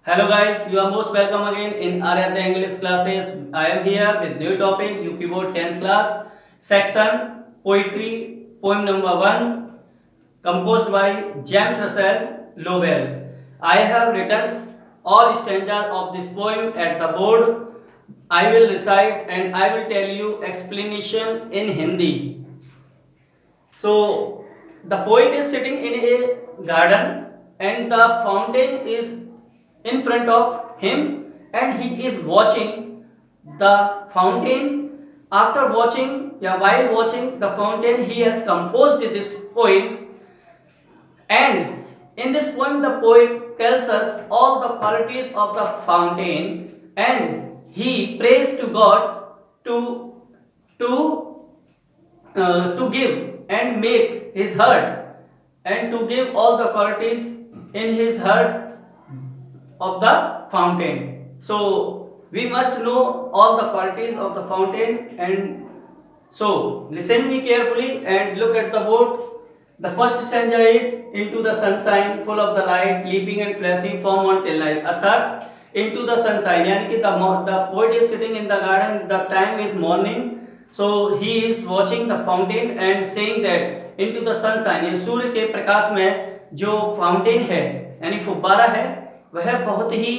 Hello guys, you are most welcome again in Aryata English classes. I am here with new topic UP Board 10th class section poetry poem number 1 composed by James Russell Lowell. I have written all stanzas of this poem at the board. I will recite and I will tell you explanation in Hindi. So the poet is sitting in a garden and the fountain is in front of him and he is watching the fountain. After watching, while watching the fountain, he has composed this poem. And in this poem, the poet tells us all the qualities of the fountain, and he prays to God to to to give and make his heart and to give all the qualities in his heart of the fountain. So we must know all the qualities of the fountain, and so listen me carefully and look at the board. The first stanza is into the sunshine full of the light leaping and flashing from on till night. अर्थात into the sunshine यानी कि the poet is sitting in the garden, the time is morning, so he is watching the fountain and saying that into the sunshine यानी सूर्य के प्रकाश में जो fountain है यानी फुब्बारा है वह बहुत ही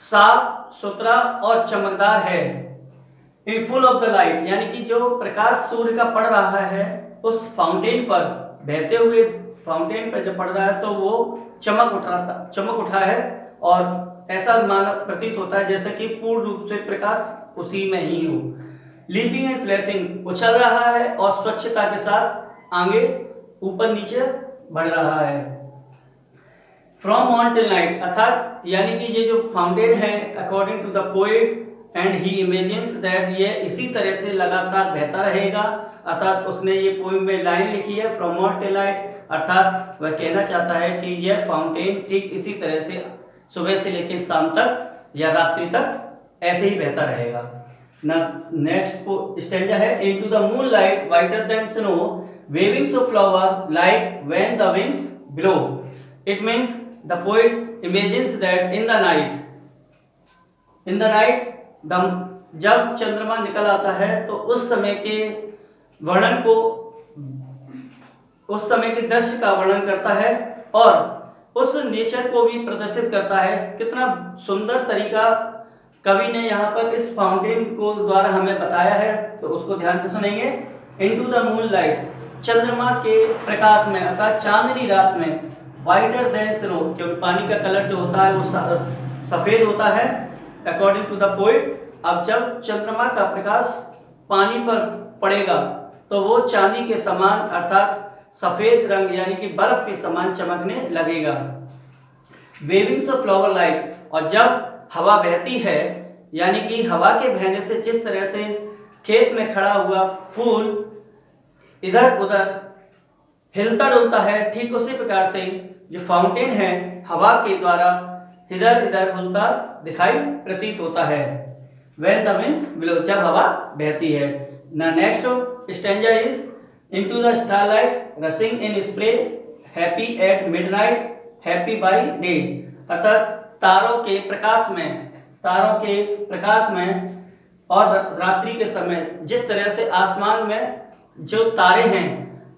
साफ सुथरा और चमकदार है। In full of the light यानी कि जो प्रकाश सूर्य का पड़ रहा है उस फाउंटेन पर बहते हुए फाउंटेन पर जब पड़ रहा है तो वो चमक उठा है और ऐसा मानव प्रतीत होता है जैसे कि पूर्ण रूप से प्रकाश उसी में ही हो। लीपिंग एंड फ्लैशिंग उछल रहा है और स्वच्छता के साथ आगे ऊपर नीचे बढ़ रहा है। फ्रॉम ऑन टिल नाइट अर्थात यानी कि ये जो फाउंटेन है according to the poet and he imagines that ये इसी तरह से लगातार बहता रहेगा। अर्थात उसने ये पोएम में लाइन लिखी है फ्रॉम ऑन टिल नाइट, अर्थात वह कहना चाहता है कि यह फाउंटेन ठीक इसी तरह से सुबह से लेकर शाम तक या रात्रि तक ऐसे ही बहता रहेगा। नेक्स्ट स्टैंजा है into the moonlight whiter than snow wavings of flower like when the winds blow. It means the poet imagines that in the night जब चंद्रमा निकल आता है तो उस समय के वर्णन को उस समय के दृश्य का वर्णन करता है और उस नेचर को भी प्रदर्शित करता है। कितना सुंदर तरीका कवि ने यहाँ पर इस फाउंटेन को द्वारा हमें बताया है, तो उसको ध्यान से सुनेंगे। इनटू द मून लाइट चंद्रमा के प्रकाश में अर्थात चांदनी रात में वाइटर देन स्नो क्योंकि पानी का कलर जो होता है वो सफेद होता है अकॉर्डिंग टू द पोएट। अब जब चंद्रमा का प्रकाश पानी पर पड़ेगा तो वो चांदी के समान अर्थात सफेद रंग यानी कि बर्फ के समान चमकने लगेगा। वेविंग्स ऑफ फ्लावर लाइट और जब हवा बहती है यानी कि हवा के बहने से जिस तरह से खेत में खड़ा हुआ फूल इधर उधर हिलता डुलता है ठीक उसी प्रकार से जो फाउंटेन है हवा के द्वारा इधर इधर हिलता दिखाई प्रतीत होता है। When the winds blow जब हवा बहती है। Now next stanza is into the starlight rushing in spray happy at midnight happy by day अर्थात तारों के प्रकाश में और रात्रि के समय जिस तरह से आसमान में जो तारे हैं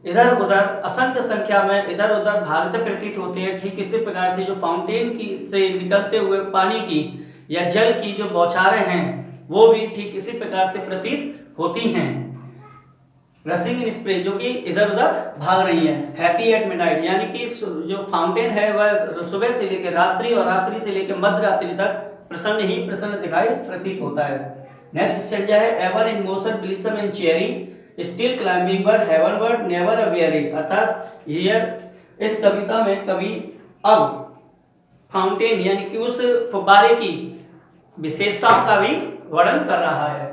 इधर उधर असंख्य संख्या में इधर उधर भागते प्रतीत होते हैं, ठीक इसी प्रकार से जो फाउंटेन की से निकलते हुए पानी की या जल की जो बौछारें हैं वो भी ठीक इसी प्रकार से प्रतीत होती हैं। रसिंग इन स्प्रे जो कि इधर उधर भाग रही है। हैप्पी एट मिडनाइट यानी कि जो फाउंटेन है वह सुबह से लेकर रात्रि और रात्रि से लेकर मध्य रात्रि तक प्रसन्न दिखाई प्रतीत होता है। नेक्स्ट स्टेंजा है ever in motion blithesome and cheery still climbing but heavenward never aweary अर्थात हियर इस कविता में कवि अब फाउंटेन यानी कि उस फुब्बारे की विशेषताओं का भी वर्णन कर रहा है।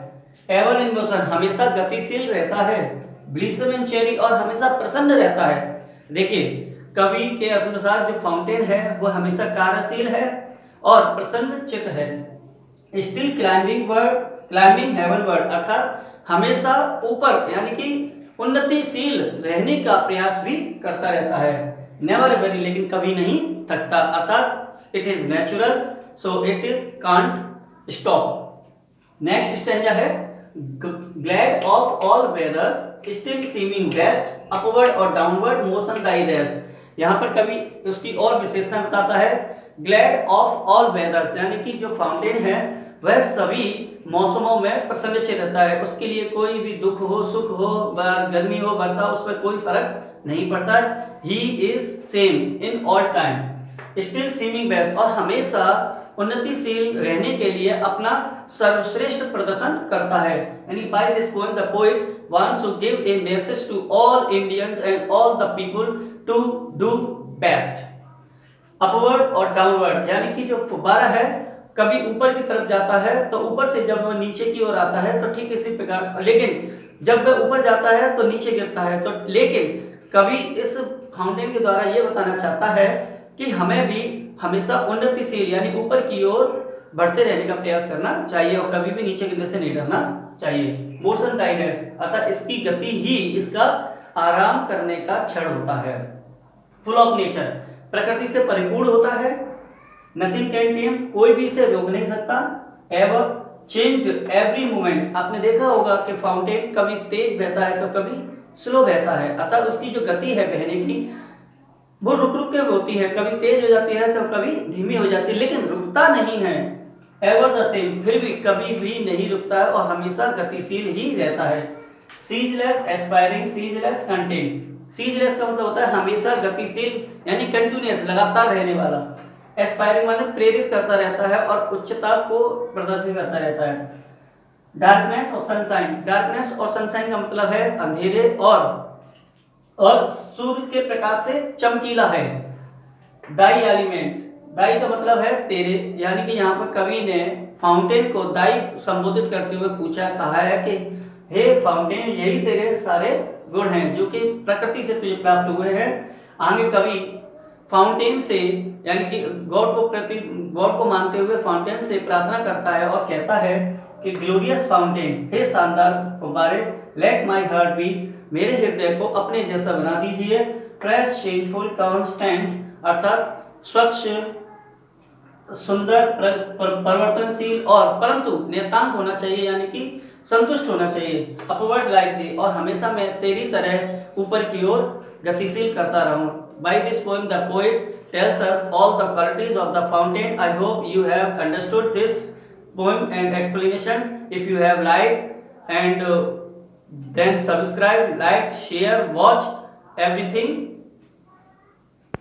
एवर इन मोशन हमेशा गतिशील रहता है, ब्लिसम एंड चेरी और हमेशा प्रसन्न रहता है। देखिए कवि के अनुसार जो फाउंटेन है वह हमेशा कार्यशील है और प्रसन्न चित्त है। स्टिल क्लाइंबिंग हेवनवर्ड अर्थात हमेशा ऊपर यानी कि उन्नतिशील रहने का प्रयास भी करता रहता है। नेवर वेरी लेकिन कभी नहीं थकता अर्थात it is natural so it can't stop. Next stanza है glad of all weathers still seeming best upward और डाउनवर्ड मोशन दाई रेस्ट। यहाँ पर कवि उसकी और विशेषता बताता है ग्लैड ऑफ ऑल वेदर्स, यानी कि जो फाउंटेन है वह सभी मौसमों में प्रसन्नचित्त रहता है, उसके लिए कोई भी दुख हो सुख हो गर्मी हो वर्षा उस पर कोई फर्क नहीं पड़ता है। He is same in all time still seeming best, और हमेशा उन्नतिशील रहने के लिए अपना सर्वश्रेष्ठ प्रदर्शन करता है। यानी by this poem the poet wants to give a message to all Indians and all the people to do best. Upward और डाउनवर्ड, यानी कि जो फुब्बारा है कभी ऊपर की तरफ जाता है तो ऊपर से जब वह नीचे की ओर आता है तो ठीक इसी प्रकार, लेकिन जब वह ऊपर जाता है तो नीचे गिरता है। तो लेकिन कभी इस फाउंटेन के द्वारा ये बताना चाहता है कि हमें भी हमेशा उन्नतिशील यानी ऊपर की ओर बढ़ते रहने का प्रयास करना चाहिए और कभी भी नीचे गिरने से नहीं डरना चाहिए। मोशन टाइडनेस, अर्थात इसकी गति ही इसका आराम करने का क्षण होता है। फुल ऑफ नेचर, प्रकृति से परिपूर्ण होता है। नथिंग कैन टेम, कोई भी इसे रोक नहीं सकता। एवर चेंज्ड एवरी मोमेंट, आपने देखा होगा कि फाउंटेन कभी तेज बहता है तो कभी स्लो बहता है, अतः उसकी जो गति है बहने की वो रुक रुक के होती है, कभी तेज हो जाती है तो कभी धीमी हो जाती है, लेकिन रुकता नहीं है। एवर द सेम, फिर भी कभी भी नहीं रुकता है और हमेशा गतिशील ही रहता है। Ceaseless aspiring, ceaseless contain, ceaseless का मतलब होता है हमेशा गतिशील यानी कंटिन्यूअस लगातार रहने वाला। एस्पायरिंग माने प्रेरित करता रहता है और उच्चता को प्रदर्शित करता रहता है। डार्कनेस और सनशाइन, डार्कनेस और सनशाइन का मतलब है अंधेरे और सूर्य के प्रकाश से चमकीला है। डाई एलिमेंट, डाई का मतलब है तेरे, यानी कि यहाँ पर कवि ने फाउंटेन को दाई संबोधित करते हुए पूछा, कहा है कि हे फाउंटेन, यही तेरे सारे गुण हैं जो कि प्रकृति से तुझे प्राप्त हुए हैं। आगे कवि फाउंटेन से यानी कि गॉड को मानते हुए फाउंटेन से प्रार्थना करता है और कहता है कि ग्लोरियस फाउंटेन, हे शानदार फुब्बारे, लेट माय हार्ट बीट, मेरे हृदय को अपने जैसा बना दीजिए। फ्रेश चेंजफुल कांस्टेंट, अर्थात स्वच्छ सुंदर परिवर्तनशील और परंतु नियतांक होना चाहिए, यानी कि संतुष्ट होना चाहिए। अपवर्ड लाइक दे, और हमेशा मैं तेरी तरह ऊपर की ओर गतिशील करता रहूं। By this poem the poet tells us all the qualities of the fountain. I hope you have understood this poem and explanation. If you have liked and then subscribe, like, share, watch everything.